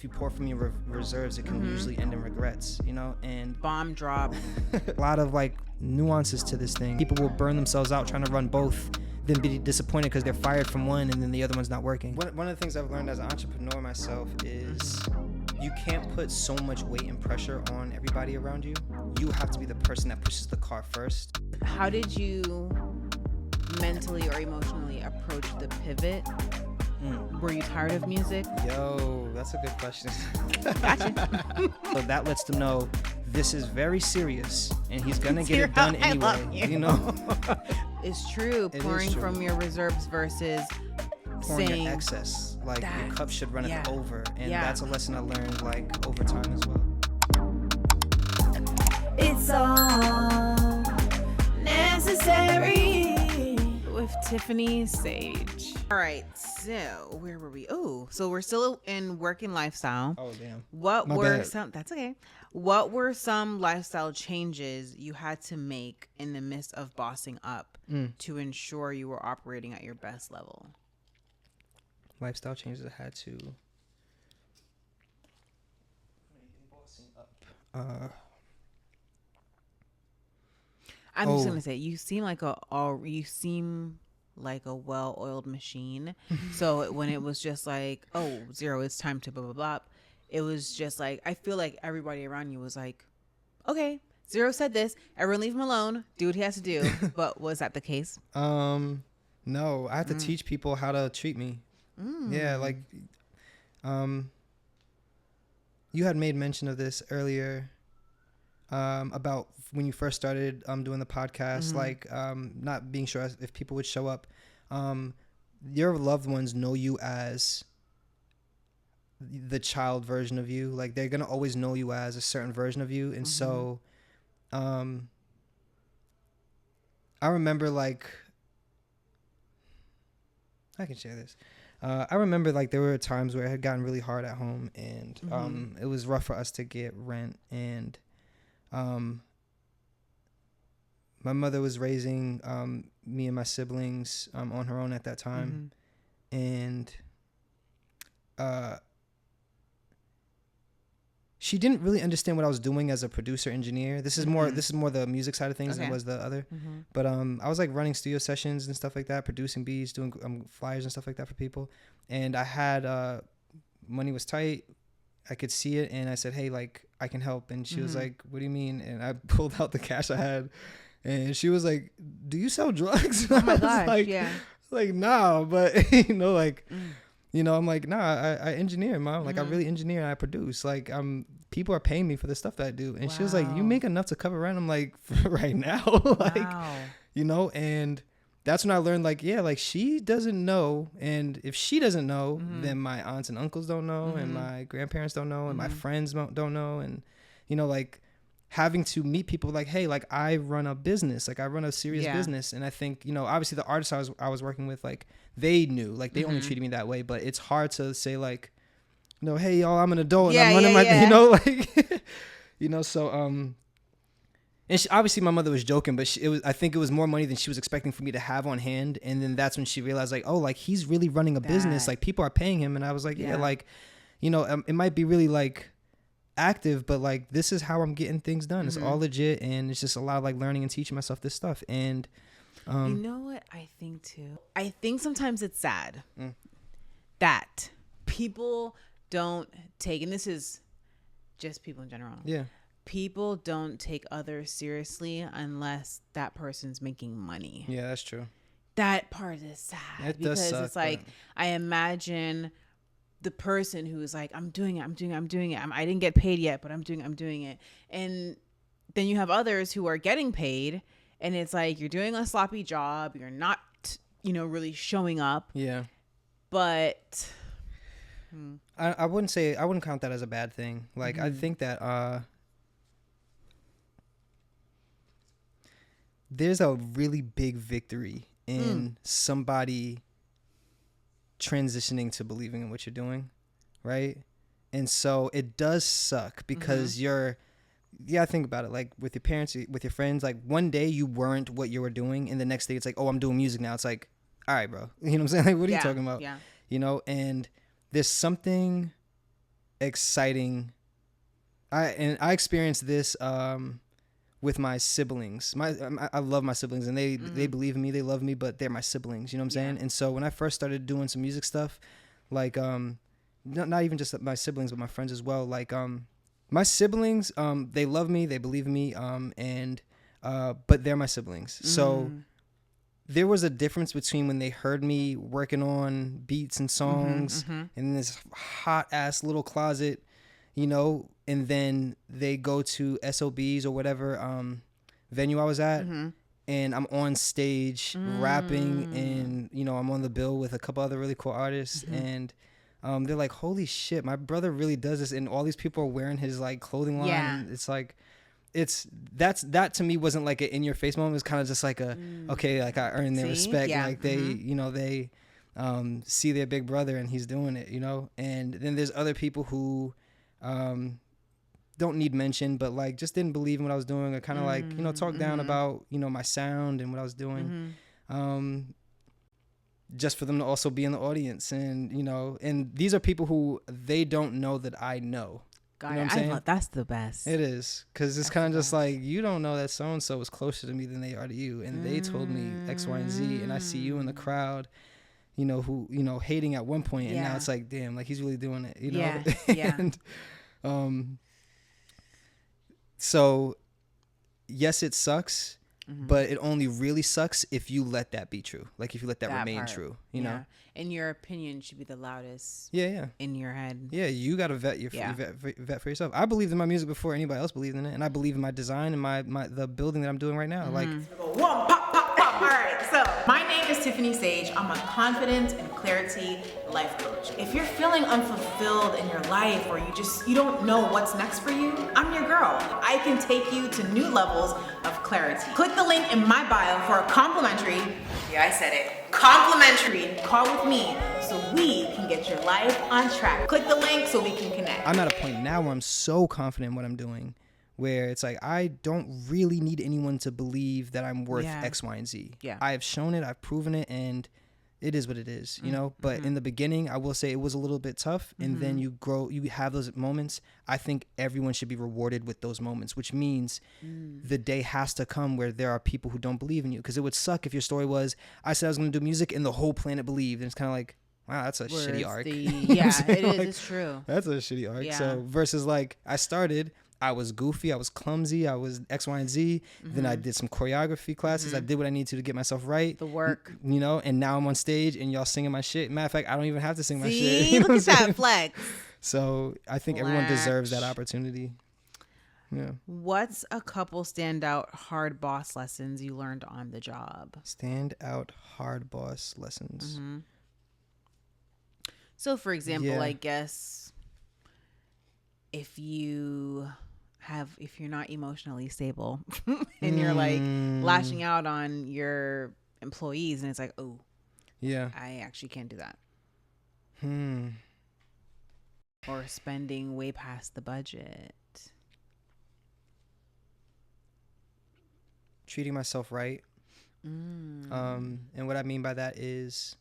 If you pour from your reserves, it can usually end in regrets, you know, and bomb drop. a lot of like nuances to this thing. People will burn themselves out trying to run both, then be disappointed because they're fired from one and then the other one's not working. One of the things I've learned as an entrepreneur myself is you can't put so much weight and pressure on everybody around you. You have to be the person that pushes the car first. How did you mentally or emotionally approach the pivot? Were you tired of music? Yo, that's a good question. Gotcha. So that lets them know this is very serious and he's gonna get it done anyway. You know? It's true. Pouring from your reserves versus pouring saying your excess. Like your cup should run it over. And Yeah. that's a lesson I learned like over time as well. It's all necessary. with Tifani Sage. All right, so where were we? Oh, so we're still in working lifestyle. Oh, damn. That's okay. What were some lifestyle changes you had to make in the midst of bossing up to ensure you were operating at your best level? Lifestyle changes I had to. Bossing up. I'm just gonna say you seem like a well-oiled machine. So when it was just like, oh, Ziiiro, it's time to blah blah blah, it was just like I feel like everybody around you was like, okay, Ziiiro said this, everyone leave him alone, do what he has to do. But was that the case? No, I had to teach people how to treat me. Yeah, like, you had made mention of this earlier. About when you first started doing the podcast, like not being sure if people would show up. Your loved ones know you as the child version of you. Like they're gonna always know you as a certain version of you, and so I remember like I can share this. I remember like there were times where it had gotten really hard at home, and it was rough for us to get rent, and my mother was raising me and my siblings on her own at that time, and she didn't really understand what I was doing as a producer engineer. This is more the music side of things than was the other. But I was like running studio sessions and stuff like that, producing beats, doing flyers and stuff like that for people. And I had money was tight. I could see it, and I said, hey, like, I can help. And she was like, what do you mean? And I pulled out the cash I had, and she was like, do you sell drugs? Oh my gosh, like, yeah. Like, nah, but, you know, like, you know, I'm like, nah, I engineer, Mom. Like, I really engineer and I produce. Like, people are paying me for the stuff that I do. And she was like, you make enough to cover rent? I'm like, right now? Like, you know, and that's when I learned, like, yeah, like, she doesn't know. And if she doesn't know, then my aunts and uncles don't know, and my grandparents don't know, and my friends don't know. And, you know, like, having to meet people like, hey, like, I run a business. Like, I run a serious business. And I think, you know, obviously the artists I was working with, like, they knew. Like, they only treated me that way. But it's hard to say, like, you know, hey, y'all, I'm an adult. And I'm running my, you know, like, you know, so, and obviously my mother was joking, but I think it was more money than she was expecting for me to have on hand. And then that's when she realized, like, oh, like, he's really running a business. Like, people are paying him. And I was like, yeah, like, you know, it might be really, like, active, but, like, this is how I'm getting things done. It's all legit. And it's just a lot of, like, learning and teaching myself this stuff. And you know what I think, too? I think sometimes it's sad that people don't take, and this is just people in general. Yeah. People don't take others seriously unless that person's making money. Yeah, that's true. That part is sad because it's like, I imagine the person who's like, I'm doing it. I didn't get paid yet, but I'm doing it. And then you have others who are getting paid, and it's like, you're doing a sloppy job. You're not, you know, really showing up. Yeah. But I wouldn't count that as a bad thing. Like, I think that, there's a really big victory in somebody transitioning to believing in what you're doing, right? And so it does suck because think about it, like with your parents, with your friends, like one day you weren't what you were doing, and the next day it's like, oh, I'm doing music now. It's like, all right, bro. You know what I'm saying? Like, what are you talking about? Yeah. You know, and there's something exciting. I experienced this with my siblings. I love my siblings, and they believe in me, they love me, but they're my siblings. You know what I'm saying? And so when I first started doing some music stuff, like not even just my siblings, but my friends as well. Like my siblings, they love me, they believe in me, but they're my siblings. So there was a difference between when they heard me working on beats and songs in this hot ass little closet, you know, and then they go to SOBs or whatever venue I was at, and I'm on stage rapping, and, you know, I'm on the bill with a couple other really cool artists, and they're like, holy shit, my brother really does this, and all these people are wearing his like clothing line. Yeah. It's like, that to me wasn't like an in your face moment. It was kind of just like a okay, like I earned their respect. Like they you know, they see their big brother and he's doing it, you know. And then there's other people who don't need mention, but like just didn't believe in what I was doing, or kind of like, you know, talk down about, you know, my sound and what I was doing, just for them to also be in the audience. And, you know, and these are people who they don't know that I know. You know what I'm saying? That's the best. It is, because it's kind of just like, you don't know that so-and-so was closer to me than they are to you, and they told me X, Y, and Z, and I see you in the crowd, you know, who, you know, hating at one point, and now it's like, damn, like he's really doing it, you know? And so yes, it sucks, but it only really sucks if you let that be true. Like if you let that remain true, you know? And your opinion should be the loudest. Yeah. In your head. Yeah, you got to vet for yourself. I believed in my music before anybody else believed in it, and I believe in my design and the building that I'm doing right now. Like, whoa, pop, pop, pop. All right. So my name is Tifani Sage. I'm a confidence and clarity life coach. If you're feeling unfulfilled in your life, or you don't know what's next for you, I'm your girl. I can take you to new levels of clarity. Click the link in my bio for a complimentary, complimentary call with me, so we can get your life on track. Click the link so we can connect. I'm at a point now where I'm so confident in what I'm doing, where it's like, I don't really need anyone to believe that I'm worth X, Y, and Z. Yeah. I have shown it, I've proven it, and it is what it is, you know? But in the beginning, I will say it was a little bit tough, and then you grow, you have those moments. I think everyone should be rewarded with those moments, which means the day has to come where there are people who don't believe in you. Because it would suck if your story was, I said I was going to do music and the whole planet believed. And it's kind of like, wow, that's a shitty arc. It is, it's true. That's a shitty arc. Yeah. So versus like, I started, I was goofy, I was clumsy, I was X, Y, and Z. Then I did some choreography classes. I did what I needed to get myself right. The work. You know, and now I'm on stage and y'all singing my shit. Matter of fact, I don't even have to sing my shit. You know, look at that flex. So I think everyone deserves that opportunity. Yeah. What's a couple standout hard boss lessons you learned on the job? Standout hard boss lessons. So for example, I guess if you're not emotionally stable and you're like lashing out on your employees, and it's like, oh, yeah, I actually can't do that. Or spending way past the budget. Treating myself right. And what I mean by that is,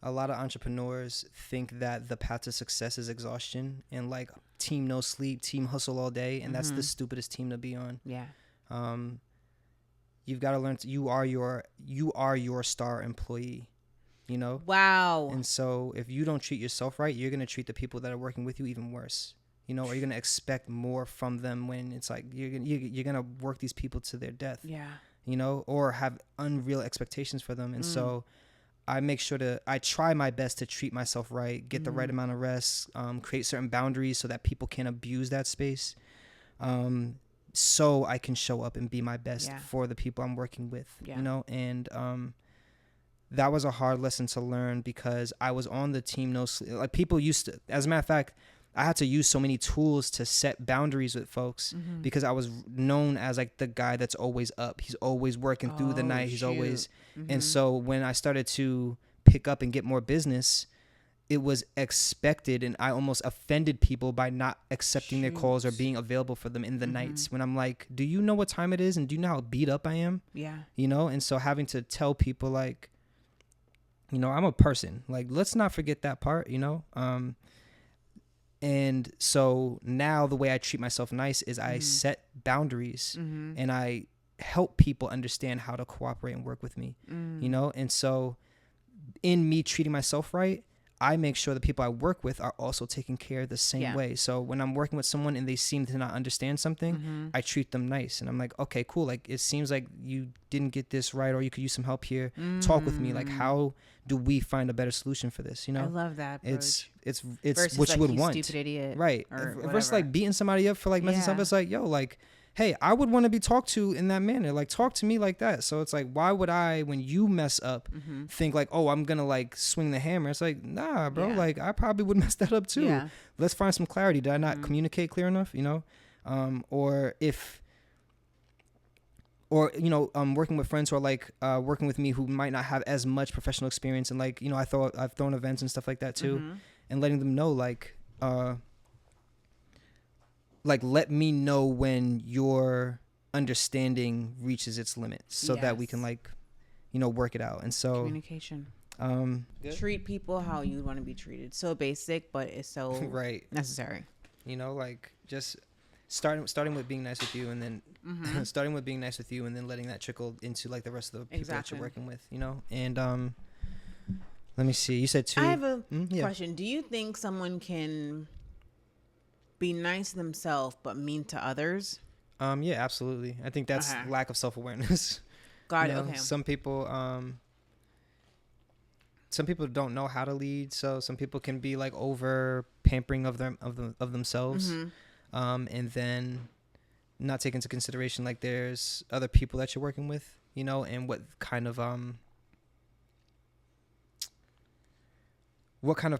a lot of entrepreneurs think that the path to success is exhaustion and like team no sleep, team hustle all day, and that's the stupidest team to be on. Yeah. You've got to learn you are your star employee, you know? Wow. And so if you don't treat yourself right, you're going to treat the people that are working with you even worse. You know, or you're going to expect more from them when it's like you're going to work these people to their death. Yeah. You know, or have unreal expectations for them. And so I try my best to treat myself right, get the right amount of rest, create certain boundaries so that people can't abuse that space, so I can show up and be my best for the people I'm working with, you know? And that was a hard lesson to learn, because I was on the team no sleep. Like, people used to, as a matter of fact, I had to use so many tools to set boundaries with folks, because I was known as like the guy that's always up. He's always working through the night. He's always, and so when I started to pick up and get more business, it was expected, and I almost offended people by not accepting their calls or being available for them in the nights, when I'm like, do you know what time it is? And do you know how beat up I am? Yeah. You know? And so having to tell people, like, you know, I'm a person, like, let's not forget that part, you know? And so now the way I treat myself nice is I set boundaries and I help people understand how to cooperate and work with me, you know? And so in me treating myself right, I make sure the people I work with are also taken care of the same way. So when I'm working with someone and they seem to not understand something, I treat them nice. And I'm like, okay, cool. Like, it seems like you didn't get this right, or you could use some help here. Talk with me. Like, how do we find a better solution for this? You know, I love that approach. It's versus what like, you would want. Stupid idiot. Right. Versus like beating somebody up for like messing stuff. It's like, yo, like, hey, I would want to be talked to in that manner. Like, talk to me like that. So it's like, why would I, when you mess up, think like, oh, I'm going to like swing the hammer? It's like, nah, bro. Like, I probably would mess that up too. Yeah. Let's find some clarity. Did I not communicate clear enough? You know? Or you know, working with friends who are like working with me who might not have as much professional experience, and like, you know, I've thrown events and stuff like that too, and letting them know like let me know when your understanding reaches its limits, so that we can like, you know, work it out. And so communication. Treat people how you want to be treated. So basic, but it's so necessary. You know, like just starting with being nice with you, and then starting with being nice with you, and then letting that trickle into like the rest of the people that you're working with. You know, and let me see. You said 2. I have a question. Do you think someone can be nice to themselves but mean to others? Yeah, absolutely. I think that's lack of self-awareness. Got it. You know, okay. Some people don't know how to lead, so some people can be like over pampering of themselves, and then not take into consideration like there's other people that you're working with, you know, and what kind of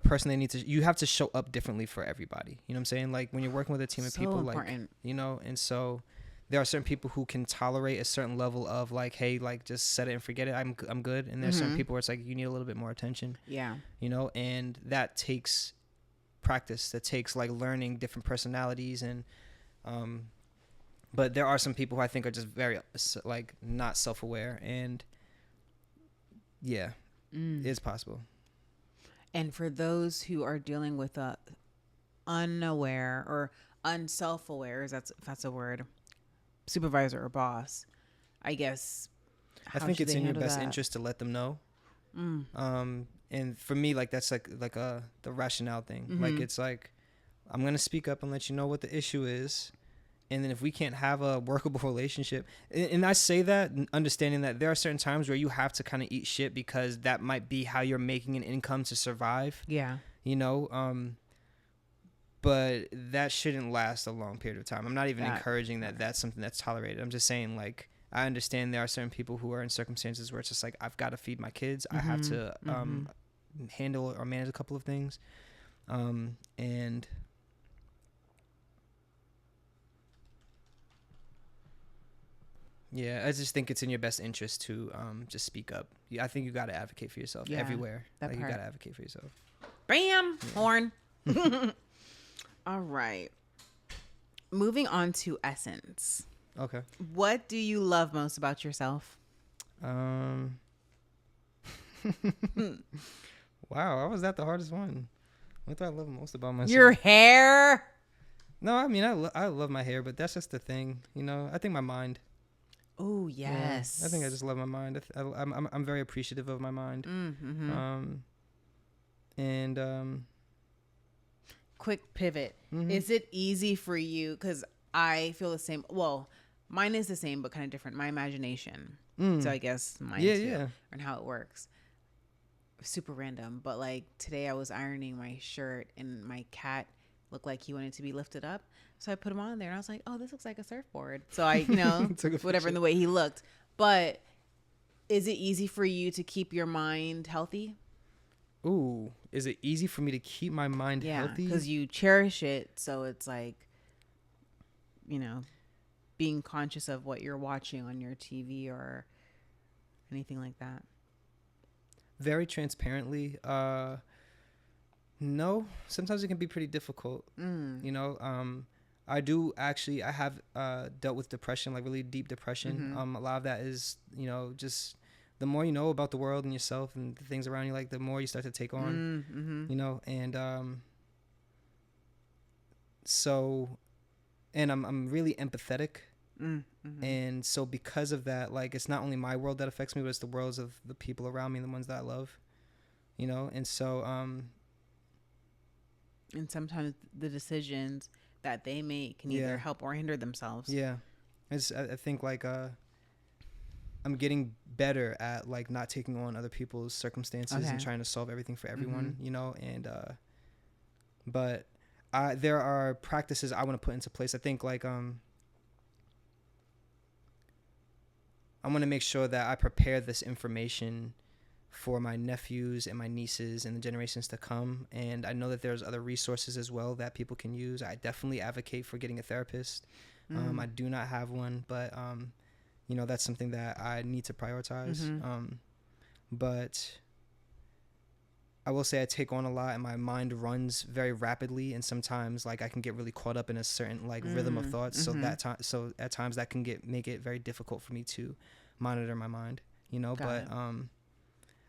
person they need to. You have to show up differently for everybody. You know what I'm saying? Like when you're working with a team of people, important. Like, you know, and so there are certain people who can tolerate a certain level of like, hey, like just set it and forget it. I'm good. And there's certain people where it's like you need a little bit more attention. Yeah. You know, and that takes practice. That takes like learning different personalities, and but there are some people who I think are just very like not self-aware, and it's possible. And for those who are dealing with a unaware or unself-aware, if that's a word, supervisor or boss, I guess. I think it's in your best interest to let them know. And for me, like that's like the rationale thing. Like it's like, I'm gonna speak up and let you know what the issue is, and then if we can't have a workable relationship, and I say that understanding that there are certain times where you have to kind of eat shit because that might be how you're making an income to survive. Yeah. You know, but that shouldn't last a long period of time. I'm not even encouraging that that's something that's tolerated. I'm just saying, like, I understand there are certain people who are in circumstances where it's just like, I've got to feed my kids. I have to handle or manage a couple of things. And yeah, I just think it's in your best interest to just speak up. I think you got to advocate for yourself everywhere. Like, you got to advocate for yourself. Bam! Yeah. Horn. All right. Moving on to essence. Okay. What do you love most about yourself? Wow, how was that the hardest one? What do I love most about myself? Your hair. No, I mean I love my hair, but that's just the thing, you know. I think my mind. Oh yes. Yeah, I think I just love my mind. I'm very appreciative of my mind. Quick pivot. Is it easy for you? Because I feel the same. Well, mine is the same, but kind of different. My imagination. So I guess mine too, and how it works. Super random, but like today I was ironing my shirt and my cat looked like he wanted to be lifted up, so I put him on there and I was like, oh, this looks like a surfboard. So I, you know, whatever in the way he looked. But is it easy for you to keep your mind healthy? Ooh, is it easy for me to keep my mind healthy? Because you cherish it, so it's like, you know, being conscious of what you're watching on your TV or anything like that. Very transparently, no. Sometimes it can be pretty difficult. You know, I have dealt with depression, like really deep depression. A lot of that is, you know, just the more you know about the world and yourself and the things around you, like the more you start to take on, you know, and so, and I'm really empathetic. And so because of that, like, it's not only my world that affects me, but it's the worlds of the people around me and the ones that I love, you know? And so, and sometimes the decisions that they make can either help or hinder themselves. Yeah. I think like, I'm getting better at like not taking on other people's circumstances and trying to solve everything for everyone, you know? And, but there are practices I want to put into place. I think like, I want to make sure that I prepare this information for my nephews and my nieces and the generations to come. And I know that there's other resources as well that people can use. I definitely advocate for getting a therapist. I do not have one, but, you know, that's something that I need to prioritize. But I will say I take on a lot and my mind runs very rapidly. And sometimes like I can get really caught up in a certain like rhythm of thoughts. So at times that can make it very difficult for me to monitor my mind, you know,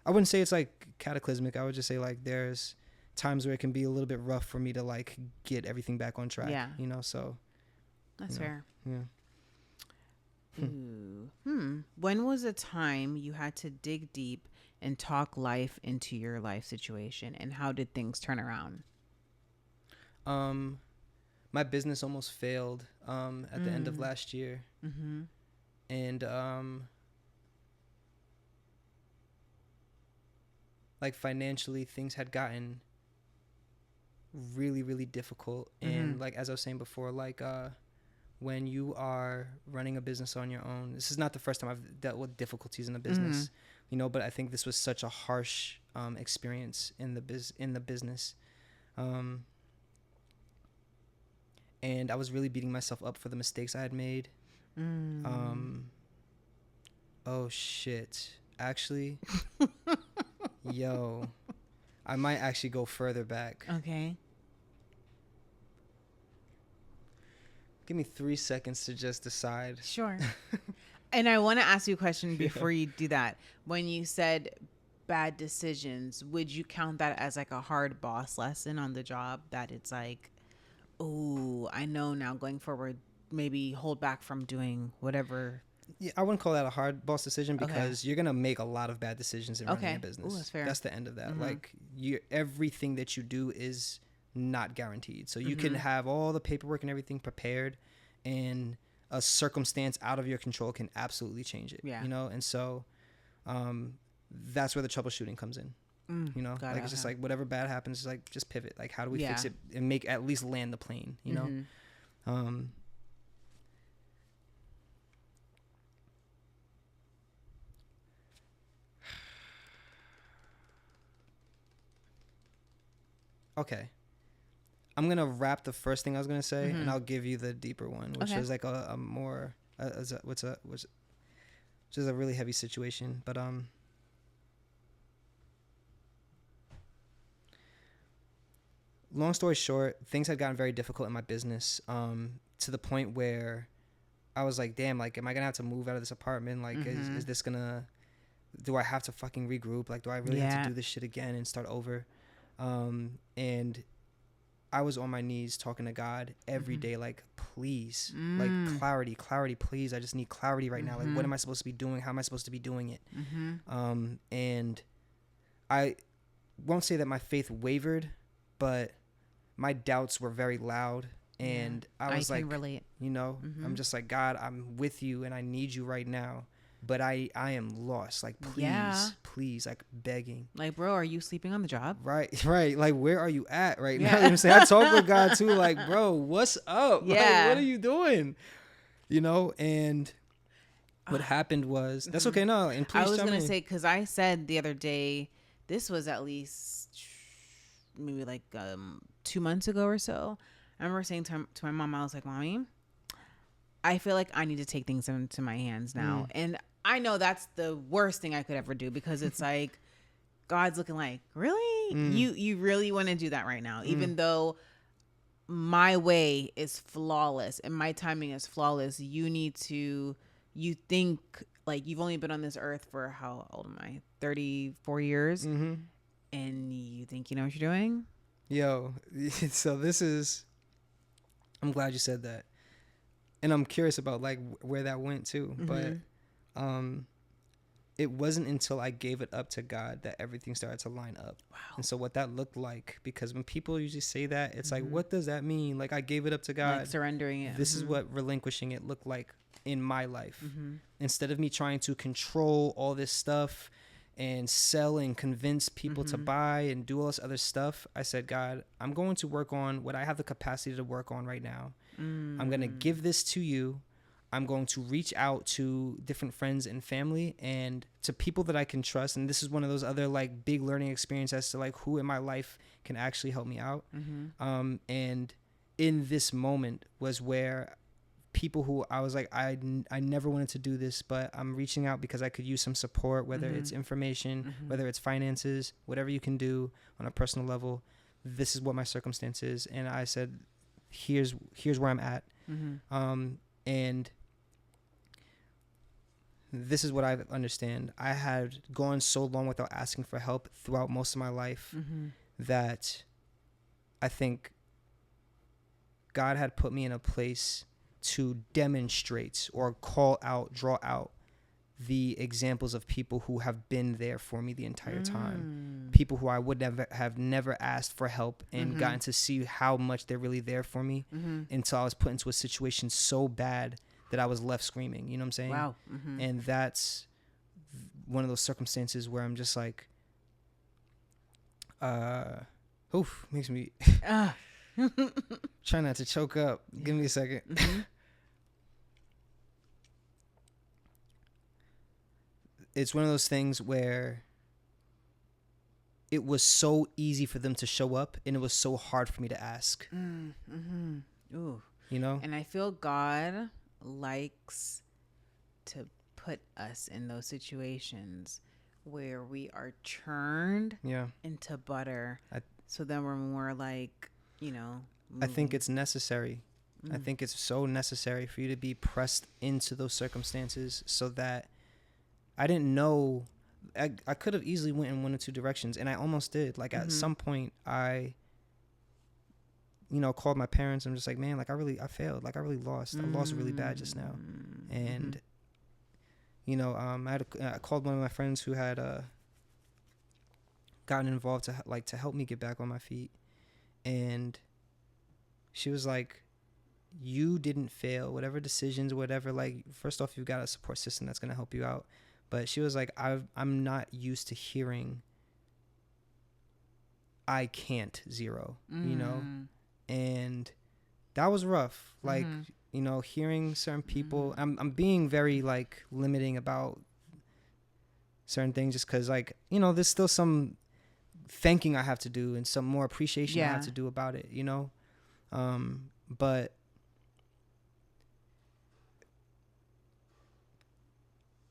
I wouldn't say it's like cataclysmic. I would just say like there's times where it can be a little bit rough for me to like get everything back on track, you know, so. That's fair. Yeah. When was a time you had to dig deep and talk life into your life situation, and how did things turn around? My business almost failed at the end of last year. And like financially things had gotten really, really difficult. And like as I was saying before, like when you are running a business on your own, this is not the first time I've dealt with difficulties in a business, you know, but I think this was such a harsh experience in the business. And I was really beating myself up for the mistakes I had made. Oh shit. Actually, yo, I might actually go further back. Okay. Give me 3 seconds to just decide. Sure. And I want to ask you a question before you do that. When you said bad decisions, would you count that as like a hard boss lesson on the job, that it's like, oh, I know now going forward, maybe hold back from doing whatever? Yeah, I wouldn't call that a hard boss decision because you're going to make a lot of bad decisions in running a business. Ooh, that's fair. That's the end of that. Like everything that you do is not guaranteed. So you can have all the paperwork and everything prepared, and a circumstance out of your control can absolutely change it. You know? And so that's where the troubleshooting comes in. You know, like it's just like whatever bad happens, it's like just pivot. Like how do we fix it and make at least land the plane, you know? Okay. I'm going to wrap the first thing I was going to say, and I'll give you the deeper one, which is like a more, which is a really heavy situation. But, long story short, things had gotten very difficult in my business, to the point where I was like, damn, like, am I going to have to move out of this apartment? Like, is this going to, do I have to fucking regroup? Like, do I really have to do this shit again and start over? And I was on my knees talking to God every day, like, please, like clarity, please. I just need clarity right now. Like, what am I supposed to be doing? How am I supposed to be doing it? And I won't say that my faith wavered, but my doubts were very loud. And I was like, relate. You know, I'm just like, God, I'm with you and I need you right now. But I am lost. Like, please, like begging. Like, bro, are you sleeping on the job? Right. Like, where are you at right now? You know what I'm saying? I talk with God too, like, bro, what's up? Yeah. Like, what are you doing? You know, and what happened was, that's okay, no, and please I was going to say, because I said the other day, this was at least maybe like 2 months ago or so. I remember saying to my mom, I was like, Mommy, I feel like I need to take things into my hands now. And I know that's the worst thing I could ever do, because it's like God's looking like, really? You really want to do that right now? Even though my way is flawless and my timing is flawless, you think like you've only been on this earth for, how old am I? 34 years. And you think you know what you're doing? Yo, so this is I'm glad you said that. And I'm curious about like where that went too. But it wasn't until I gave it up to God that everything started to line up. Wow. And so what that looked like, because when people usually say that, it's like, what does that mean? Like, I gave it up to God. Like surrendering it. This is what relinquishing it looked like in my life. Instead of me trying to control all this stuff and sell and convince people to buy and do all this other stuff, I said, God, I'm going to work on what I have the capacity to work on right now. I'm going to give this to you. I'm going to reach out to different friends and family and to people that I can trust. And this is one of those other like big learning experiences as to like who in my life can actually help me out. And in this moment was where people who I was like, I never wanted to do this, but I'm reaching out because I could use some support, whether it's information, whether it's finances, whatever you can do on a personal level. This is what my circumstance is. And I said, here's where I'm at. And this is what I understand. I had gone so long without asking for help throughout most of my life that I think God had put me in a place to demonstrate or call out, draw out the examples of people who have been there for me the entire time. People who I would have never asked for help and gotten to see how much they're really there for me until I was put into a situation so bad that I was left screaming. You know what I'm saying? Wow. And that's one of those circumstances where I'm just like, makes me try not to choke up. Give me a second. It's one of those things where it was so easy for them to show up and it was so hard for me to ask. Ooh. You know? And I feel God likes to put us in those situations where we are churned into butter. So then we're more like, moving. I think it's necessary. I think it's so necessary for you to be pressed into those circumstances so that I didn't know. I could have easily went in one or two directions, and I almost did. Like at some point, I called my parents. I'm just like, man, like I failed. Like I really lost. I lost really bad just now. And I called one of my friends who had gotten involved to help me get back on my feet, and she was like, you didn't fail. Whatever decisions, whatever. Like first off, you've got a support system that's gonna help you out. But she was like, I'm not used to hearing I can't, Ziiiro, and that was rough. Like, hearing certain people, I'm being very like limiting about certain things just because like, there's still some thanking I have to do and some more appreciation I have to do about it, but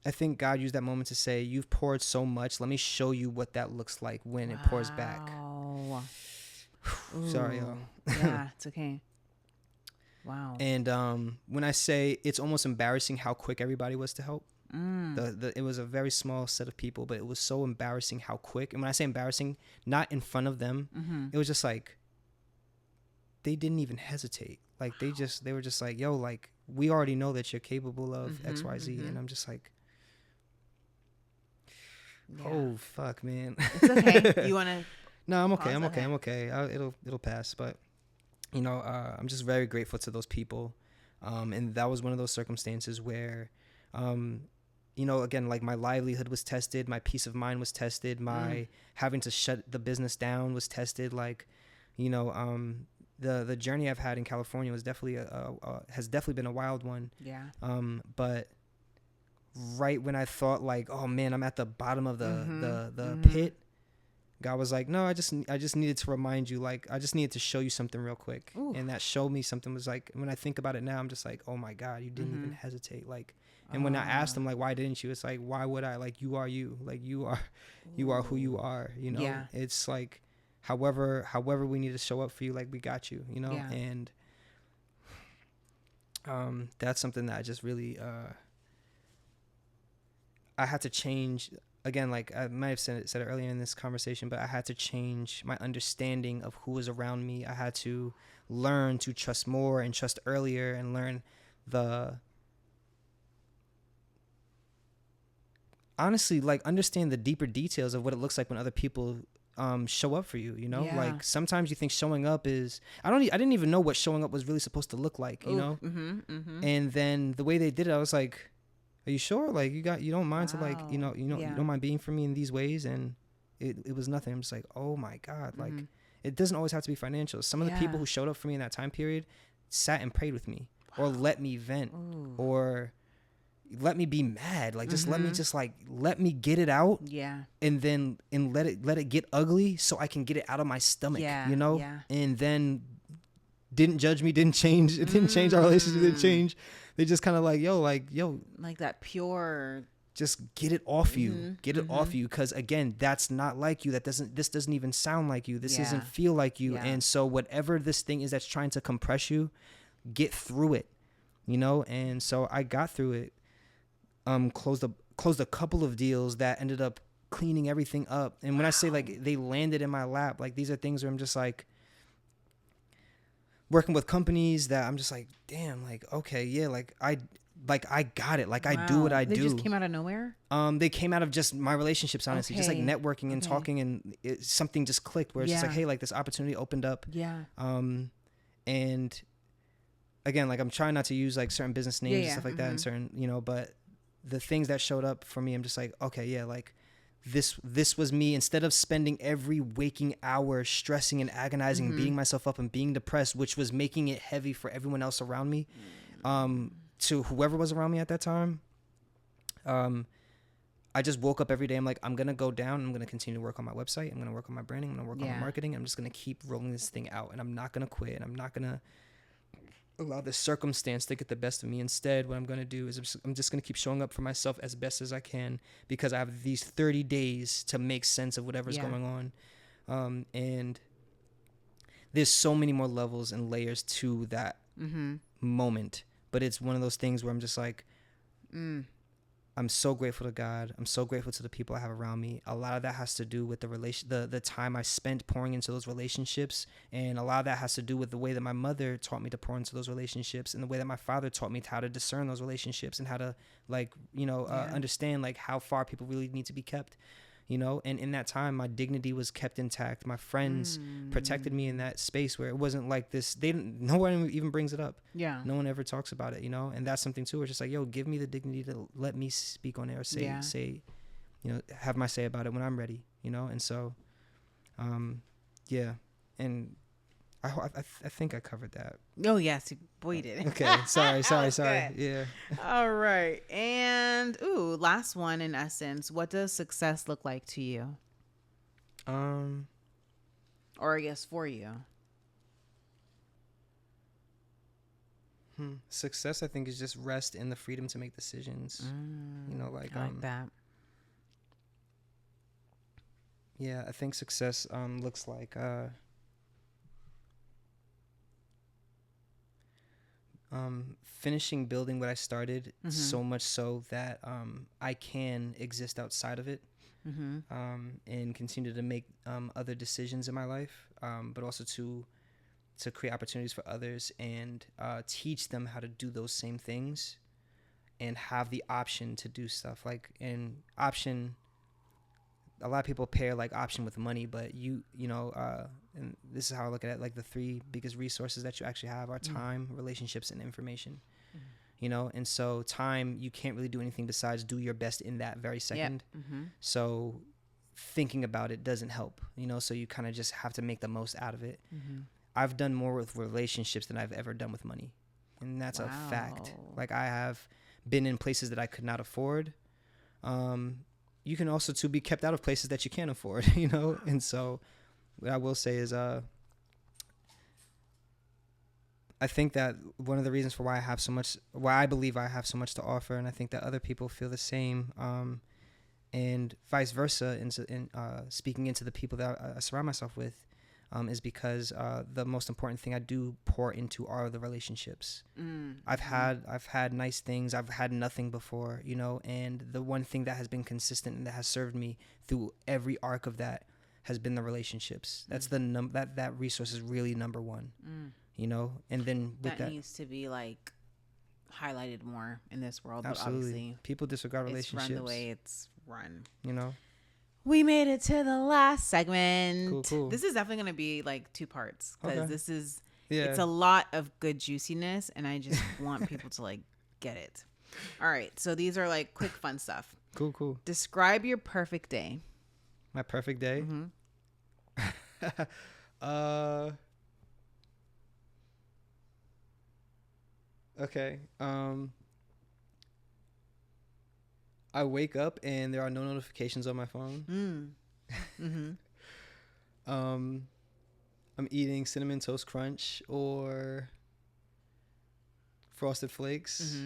I think God used that moment to say, you've poured so much. Let me show you what that looks like when it pours back. Sorry, y'all. Yeah, it's okay. Wow. And when I say it's almost embarrassing how quick everybody was to help. It was a very small set of people, but it was so embarrassing how quick. And when I say embarrassing, not in front of them. It was just like, they didn't even hesitate. Like they were just like, yo, like we already know that you're capable of X, Y, Z. And I'm just like, oh fuck, man. It's okay. You want to? No, I'm okay. I'm okay. It'll pass. But I'm just very grateful to those people. And that was one of those circumstances where, again, like my livelihood was tested, my peace of mind was tested, my having to shut the business down was tested. Like, the journey I've had in California was definitely has definitely been a wild one. Yeah. But right when I thought like, oh man, I'm at the bottom of the pit, God was like, no, I just needed to remind you, like I just needed to show you something real quick. Ooh. And that showed me something was like, when I think about it now, I'm just like, oh my God, you didn't even hesitate. Like, and when I asked him like, why didn't you? It's like, why would I? Like, you are you. Like you are who you are. Yeah. It's like, however we need to show up for you, like we got you. Yeah. And that's something that I just really I had to change again, like I might have said it earlier in this conversation, but I had to change my understanding of who was around me. I had to learn to trust more and trust earlier, and learn honestly, like, understand the deeper details of what it looks like when other people show up for you, you know? Like, sometimes you think showing up is, I didn't even know what showing up was really supposed to look like, you know? And then the way they did it, I was like, are you sure? Like, you don't mind to, like, you don't mind being for me in these ways? And it was nothing. I'm just like, oh my God. Like, it doesn't always have to be financial. Some of the people who showed up for me in that time period sat and prayed with me, or let me vent, or let me be mad. Like, just let me get it out. Yeah. And let it get ugly so I can get it out of my stomach, you know? Yeah. And then didn't judge me, didn't change. It didn't change our relationship, didn't change. They just kind of like that pure, just get it off you. Get it off you. Cause again, that's not like you. This doesn't even sound like you. This doesn't feel like you. Yeah. And so whatever this thing is that's trying to compress you, get through it, you know? And so I got through it. Closed a couple of deals that ended up cleaning everything up. And when I say like they landed in my lap, like these are things where I'm just like working with companies that I'm just like, damn, like, okay, yeah, like I got it. Like, I do what I do. They just came out of nowhere? They came out of just my relationships, honestly, just like networking and talking, and something just clicked where it's just like, hey, like this opportunity opened up. Yeah. And again, like I'm trying not to use like certain business names and stuff like that, and certain, you know, but the things that showed up for me, I'm just like, okay, yeah, like this was me. Instead of spending every waking hour stressing and agonizing and beating myself up and being depressed, which was making it heavy for everyone else around me, to whoever was around me at that time, I just woke up every day. I'm like, I'm going to go down. I'm going to continue to work on my website. I'm going to work on my branding. I'm going to work on my marketing. I'm just going to keep rolling this thing out, and I'm not going to quit. And I'm not going to allow the circumstance to get the best of me. Instead, what I'm going to do is I'm just going to keep showing up for myself as best as I can, because I have these 30 days to make sense of whatever's going on. And there's so many more levels and layers to that moment. But it's one of those things where I'm just like, I'm so grateful to God. I'm so grateful to the people I have around me. A lot of that has to do with the time I spent pouring into those relationships. And a lot of that has to do with the way that my mother taught me to pour into those relationships, and the way that my father taught me how to discern those relationships, and how to, like, you know, understand like how far people really need to be kept, you know. And in that time, my dignity was kept intact. My friends protected me in that space where it wasn't like this. No one even brings it up. Yeah. No one ever talks about it, you know. And that's something too. Where it's just like, yo, give me the dignity to let me speak on it, or say, you know, have my say about it when I'm ready, you know. And so, yeah. And I think I covered that. Oh yes, boy, you did. Okay, sorry. Yeah. All right, and last one in essence. What does success look like to you? Or I guess for you. Success, I think, is just rest and the freedom to make decisions. You know, like I like that. Yeah, I think success looks like finishing building what I started, so much so that I can exist outside of it, and continue to make other decisions in my life, but also to create opportunities for others, and teach them how to do those same things, and have the option to do stuff like an option. A lot of people pair like option with money, but you know, and this is how I look at it, like the three biggest resources that you actually have are time, relationships, and information. You know, and so time, you can't really do anything besides do your best in that very second. So thinking about it doesn't help, you know, so you kind of just have to make the most out of it. I've done more with relationships than I've ever done with money, and that's a fact. Like, I have been in places that I could not afford. You can also be kept out of places that you can't afford, you know? And so what I will say is, I think that one of the reasons for why I believe I have so much to offer, and I think that other people feel the same, and vice versa, in speaking into the people that I surround myself with, is because the most important thing I do pour into are the relationships. I've had nice things. I've had nothing before, you know, and the one thing that has been consistent and that has served me through every arc of that has been the relationships. That's that resource is really number one, you know, and then with that needs to be like highlighted more in this world. Absolutely. But obviously people disregard relationships. It's run the way it's run, you know. We made it to the last segment. Cool. This is definitely going to be like 2 parts because this is it's a a lot of good juiciness, and I just want people to like get it. All right, so these are like quick fun stuff. Cool. Describe your perfect day. My perfect day. Okay. I wake up and there are no notifications on my phone. I'm eating Cinnamon Toast Crunch or Frosted Flakes.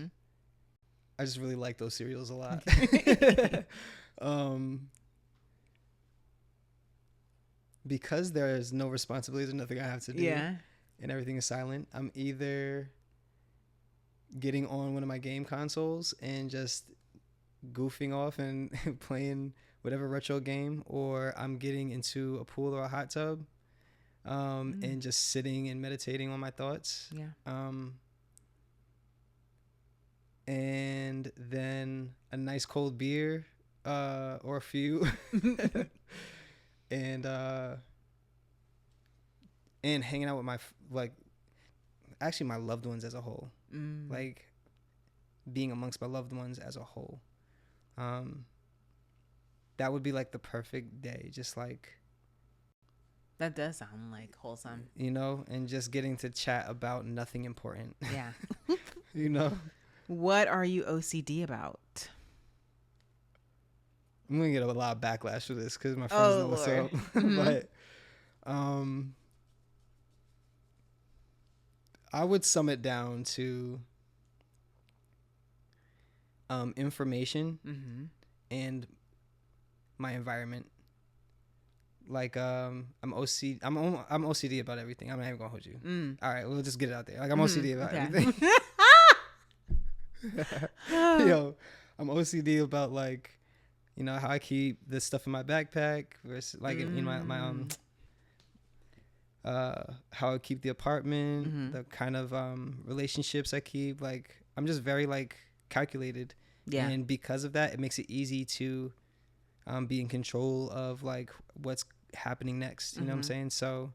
I just really like those cereals a lot. Because there's no responsibilities and nothing I have to do, and everything is silent, I'm either getting on one of my game consoles and just goofing off and playing whatever retro game, or I'm getting into a pool or a hot tub and just sitting and meditating on my thoughts. And then a nice cold beer or a few and hanging out with my my loved ones as a whole. Like being amongst my loved ones as a whole. That would be like the perfect day. Just like that does sound like wholesome, you know, and just getting to chat about nothing important. Yeah. You know, what are you OCD about? I'm gonna get a lot of backlash for this because my friends know what's up. But I would sum it down to information and my environment. Like I'm OCD about everything. I'm not even gonna hold you. All right, we'll just get it out there. Like I'm OCD about everything. Yo, I'm OCD about like, you know, how I keep this stuff in my backpack versus like in my how I keep the apartment, the kind of relationships I keep. Like I'm just very like calculated. Yeah. And because of that, it makes it easy to be in control of like what's happening next. You know what I'm saying? So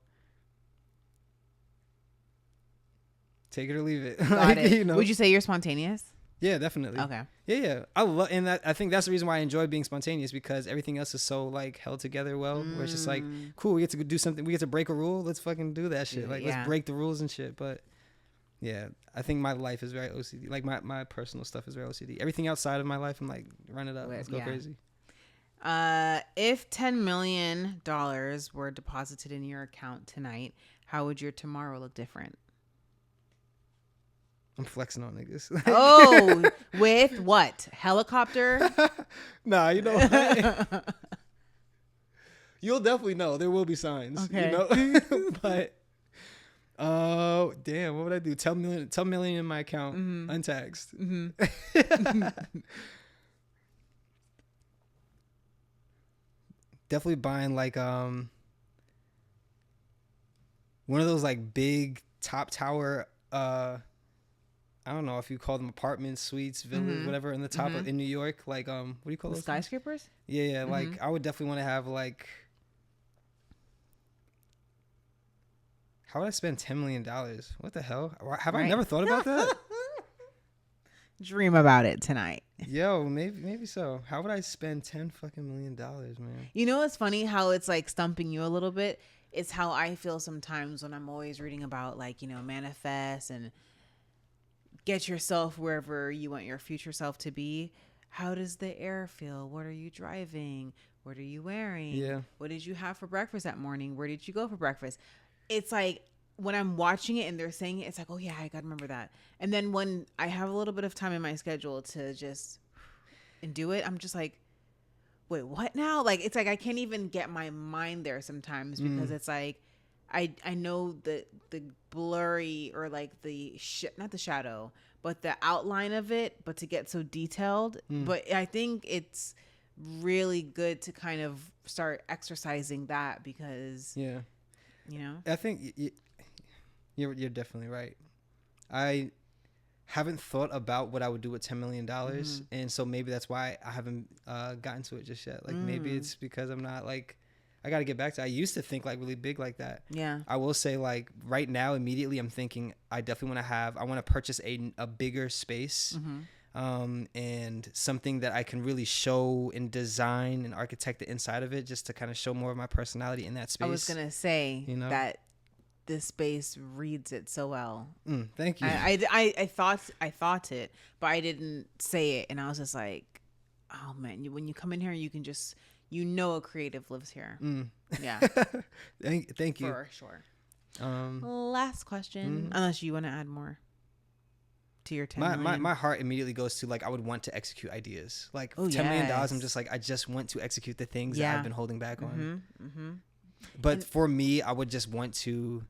take it or leave it. Got it. You know? Would you say you're spontaneous? Yeah, definitely. Okay. Yeah. I love, and I think that's the reason why I enjoy being spontaneous, because everything else is so like held together well. Where it's just like, cool, we get to do something, we get to break a rule. Let's fucking do that shit. Like let's break the rules and shit. But yeah, I think my life is very OCD. Like my personal stuff is very OCD. Everything outside of my life, I'm like, run it up. Let's go crazy. If $10 million were deposited in your account tonight, how would your tomorrow look different? I'm flexing on niggas. Oh, with what? Helicopter? Nah, you know what? You'll definitely know. There will be signs. Okay. You know? But oh, damn, what would I do? 10 million in my account, untaxed. Definitely buying like one of those like big top tower I don't know if you call them apartments, suites, villas, whatever, in the top of, in New York, like what do you call those skyscrapers? Yeah, like I would definitely want to have like, how would I spend $10 million? What the hell? Have I never thought about that? Dream about it tonight. Yo, maybe so. How would I spend $10 fucking million, man? You know, it's funny how it's like stumping you a little bit. It's how I feel sometimes when I'm always reading about like, you know, manifest and get yourself wherever you want your future self to be. How does the air feel? What are you driving? What are you wearing? Yeah. What did you have for breakfast that morning? Where did you go for breakfast? It's like when I'm watching it and they're saying it, it's like, oh yeah, I gotta remember that. And then when I have a little bit of time in my schedule to just and do it, I'm just like, wait, what now? Like, it's like I can't even get my mind there sometimes because it's like I know the blurry or like not the shadow, but the outline of it, but to get so detailed. But I think it's really good to kind of start exercising that because, you know, I think you're definitely right. I haven't thought about what I would do with $10 million. And so maybe that's why I haven't gotten to it just yet. Like maybe it's because I'm not like, I got to get back to, I used to think like really big like that. Yeah. I will say like right now, immediately I'm thinking I definitely I want to purchase a bigger space. And something that I can really show and design and architect the inside of it, just to kind of show more of my personality in that space. I was going to say, you know, that this space reads it so well. Thank you. I thought it, but I didn't say it. And I was just like, oh man, when you come in here, you can just, you know, a creative lives here. Yeah. Thank you. For sure. Last question, unless you want to add more to your 10 million. My heart immediately goes to like, I would want to execute ideas. Like $10 million, I'm just like, I just want to execute the things that I've been holding back on. But for me, I would just want to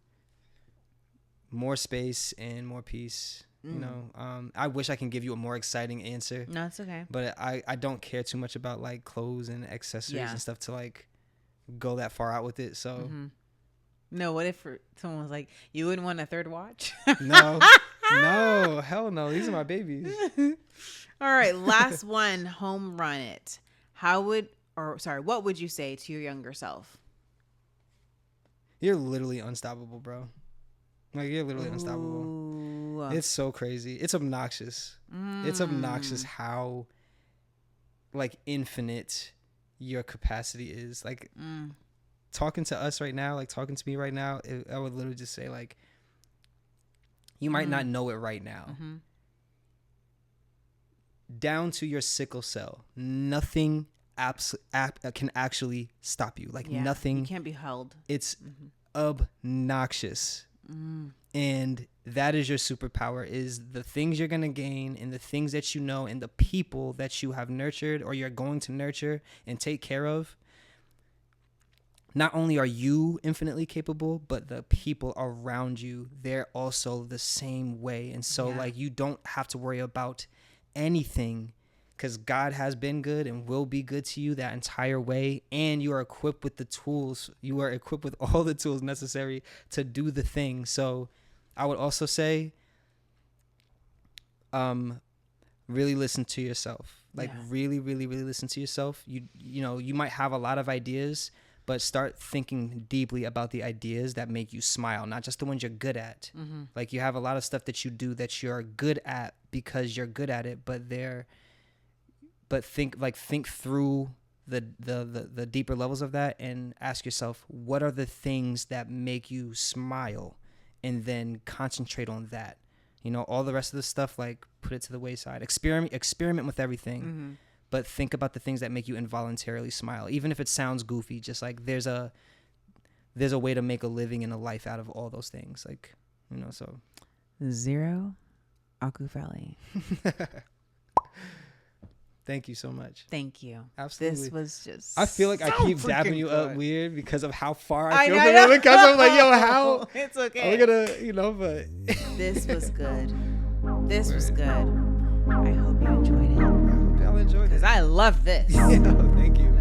more space and more peace. You know, I wish I can give you a more exciting answer. No, it's okay. But I don't care too much about like clothes and accessories and stuff to like go that far out with it. So no, what if someone was like, you wouldn't want a third watch? No, hell no. These are my babies. All right, last one, home run it. What would you say to your younger self? You're literally unstoppable, bro. Like, you're literally unstoppable. It's so crazy. It's obnoxious. It's obnoxious how, like, infinite your capacity is. Like, talking to us right now, like, talking to me right now, I would literally just say, like, you might not know it right now. Down to your sickle cell, nothing can actually stop you. Like, nothing. You can't be held. It's obnoxious. And that is your superpower, is the things you're going to gain and the things that you know and the people that you have nurtured or you're going to nurture and take care of. Not only are you infinitely capable, but the people around you, they're also the same way. And so like, you don't have to worry about anything, because God has been good and will be good to you that entire way. And you are equipped with the tools. You are equipped with all the tools necessary to do the thing. So I would also say, really listen to yourself. Like, really, really, really listen to yourself. You know, you might have a lot of ideas, but start thinking deeply about the ideas that make you smile, not just the ones you're good at. Like, you have a lot of stuff that you do that you're good at because you're good at it, but think through the deeper levels of that and ask yourself, what are the things that make you smile, and then concentrate on that. You know, all the rest of the stuff, like, put it to the wayside. Experiment with everything, but think about the things that make you involuntarily smile, even if it sounds goofy. Just like, there's a way to make a living and a life out of all those things. Like, you know, so Ziiiro Akupheli. Thank you so much. Thank you. Absolutely. This was just, I feel like so I keep dabbing you good. up weird because of how far I feel from it, because I'm like, yo, how? It's okay. We're gonna, you know, but this was good. This was good. I hope you enjoyed it. I hope y'all enjoyed it. Because I love this. Yeah, thank you.